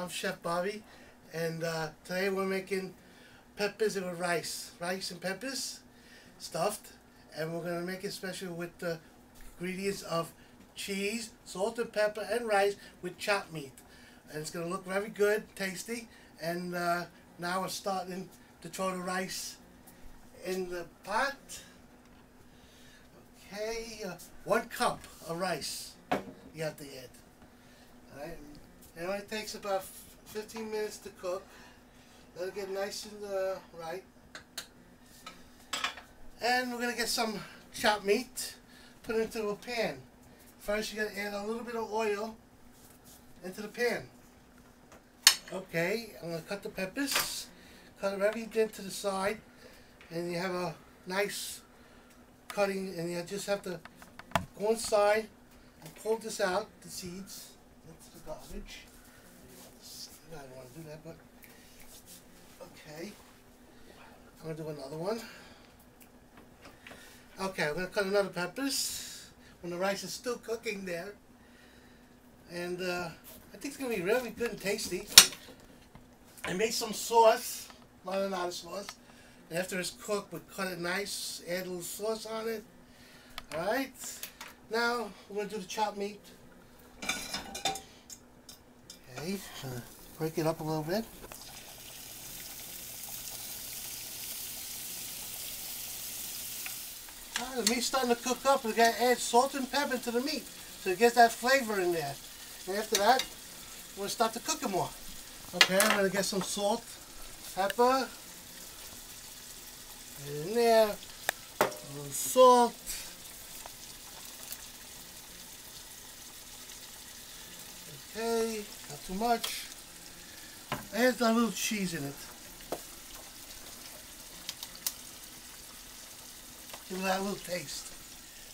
I'm Chef Bobby, and today we're making peppers with rice and peppers stuffed, and we're going to make it special with the ingredients of cheese, salt and pepper, and rice with chopped meat. And it's going to look very good, tasty. And now we're starting to throw the rice in the pot. Okay, 1 cup of rice you have to add. Alright, it only takes about 15 minutes to cook. Let it get nice and right. And we're going to get some chopped meat, put it into a pan. First you got to add a little bit of oil into the pan. Okay, I'm going to cut the peppers, cut everything to the side, and you have a nice cutting, and you just have to go inside and pull this out, the seeds, into the garbage. I don't want to do that, but okay. I'm going to do another one. Okay, I'm going to cut another peppers when the rice is still cooking there. And I think it's going to be really good and tasty. I made some sauce, marinara sauce. And after it's cooked, we cut it nice, add a little sauce on it. Alright, now we're going to do the chopped meat. Okay, break it up a little bit. Alright, the meat's starting to cook up. We're going to add salt and pepper to the meat so it gets that flavor in there. And after that, we're going to start to cook it more. Okay, I'm going to get some salt, pepper, in there, a little salt, okay, not too much, and a little cheese in it. Give it that little taste.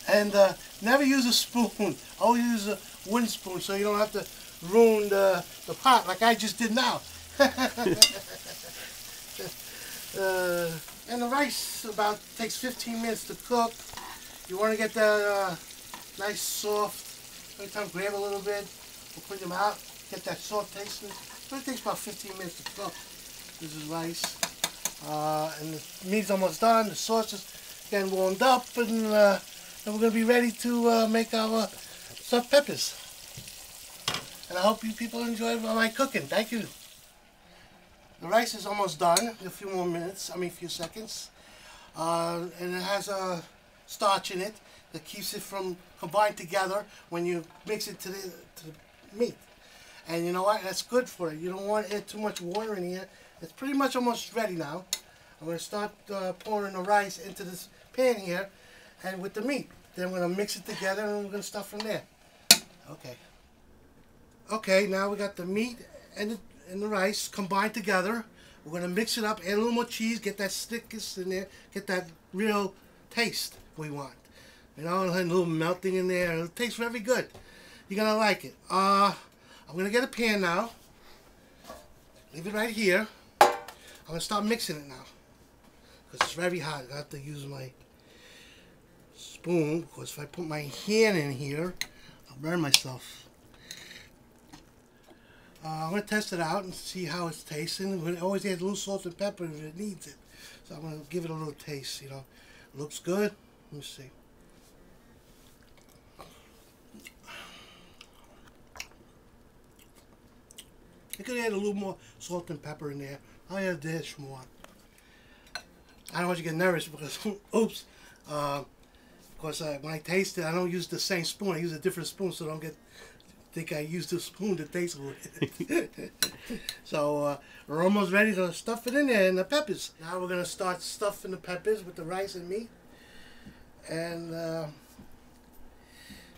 And never use a spoon, always use a wooden spoon so you don't have to ruin the pot like I just did now. And the rice takes 15 minutes to cook. You want to get that nice soft. Every time grab a little bit, we'll put them out, get that soft taste. It takes about 15 minutes to cook. This is rice. And the meat's almost done. The sauce is getting warmed up, and we're going to be ready to make our stuffed peppers. And I hope you people enjoy my cooking. Thank you. The rice is almost done. A few more minutes, a few seconds. And it has a starch in it that keeps it from combined together when you mix it to the meat. And you know what? That's good for it. You don't want to add too much water in here. It's pretty much almost ready now. I'm going to start pouring the rice into this pan here and with the meat. Then we're going to mix it together and we're going to stuff from there. Okay. Okay, now we got the meat and the rice combined together. We're going to mix it up, add a little more cheese, get that thickness in there, get that real taste we want. You know, a little melting in there. It tastes very good. You're going to like it. I'm going to get a pan now. Leave it right here. I'm going to start mixing it now. Because it's very hot. I have to use my spoon, because if I put my hand in here, I'll burn myself. I'm going to test it out and see how it's tasting. We always add a little salt and pepper if it needs it. So I'm going to give it a little taste, you know. It looks good. Let me see. You could add a little more salt and pepper in there. I'll add a dash more. I don't want you to get nervous because, oops. Of course, when I taste it, I don't use the same spoon. I use a different spoon so I don't think I used the spoon to taste with. So we're almost ready to stuff it in there in the peppers. Now we're going to start stuffing the peppers with the rice and meat. And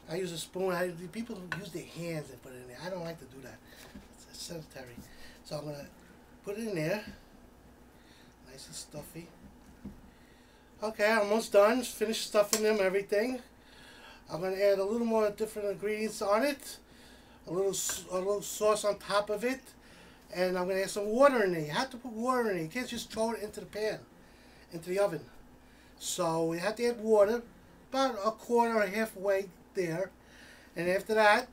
I use a spoon. People use their hands and put it in there. I don't like to do that. It's sanitary. So I'm going to put it in there. Nice and stuffy. Okay, almost done. Finished stuffing them, everything. I'm going to add a little more different ingredients on it. A little sauce on top of it. And I'm going to add some water in there. You have to put water in it. You can't just throw it into the pan, into the oven. So we have to add water, about a quarter or halfway there. And after that,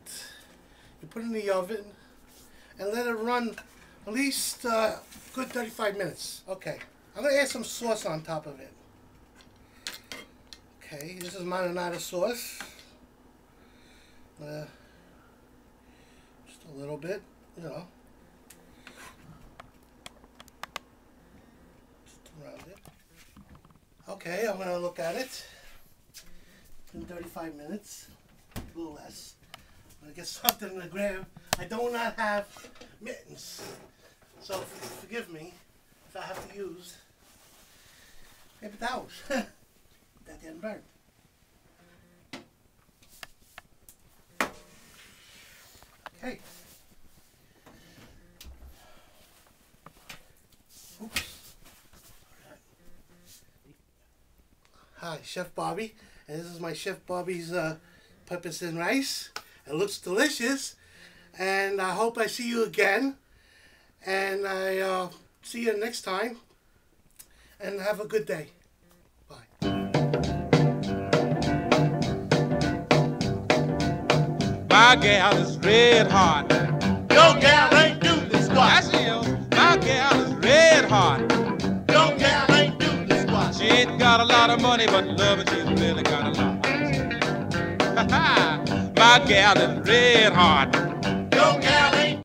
you put it in the oven and let it run at least a good 35 minutes. Okay, I'm going to add some sauce on top of it. Okay, this is marinara sauce. Just a little bit, you know. Just around it. Okay, I'm going to look at it. In 35 minutes, a little less. I'm going to get something to grab. I do not have mittens, so forgive me if I have to use paper towels. That didn't burn. Okay. Oops. Hi, Chef Bobby, and this is my Chef Bobby's peppers and rice. It looks delicious, and I hope I see you again, and I see you next time, and have a good day. Bye. My gal is red hot. Your gal ain't do the squat. As she is. My gal is red hot. Your gal ain't do the squat. She ain't got a lot of money, but loving she's really got a lot. My gal is red hot.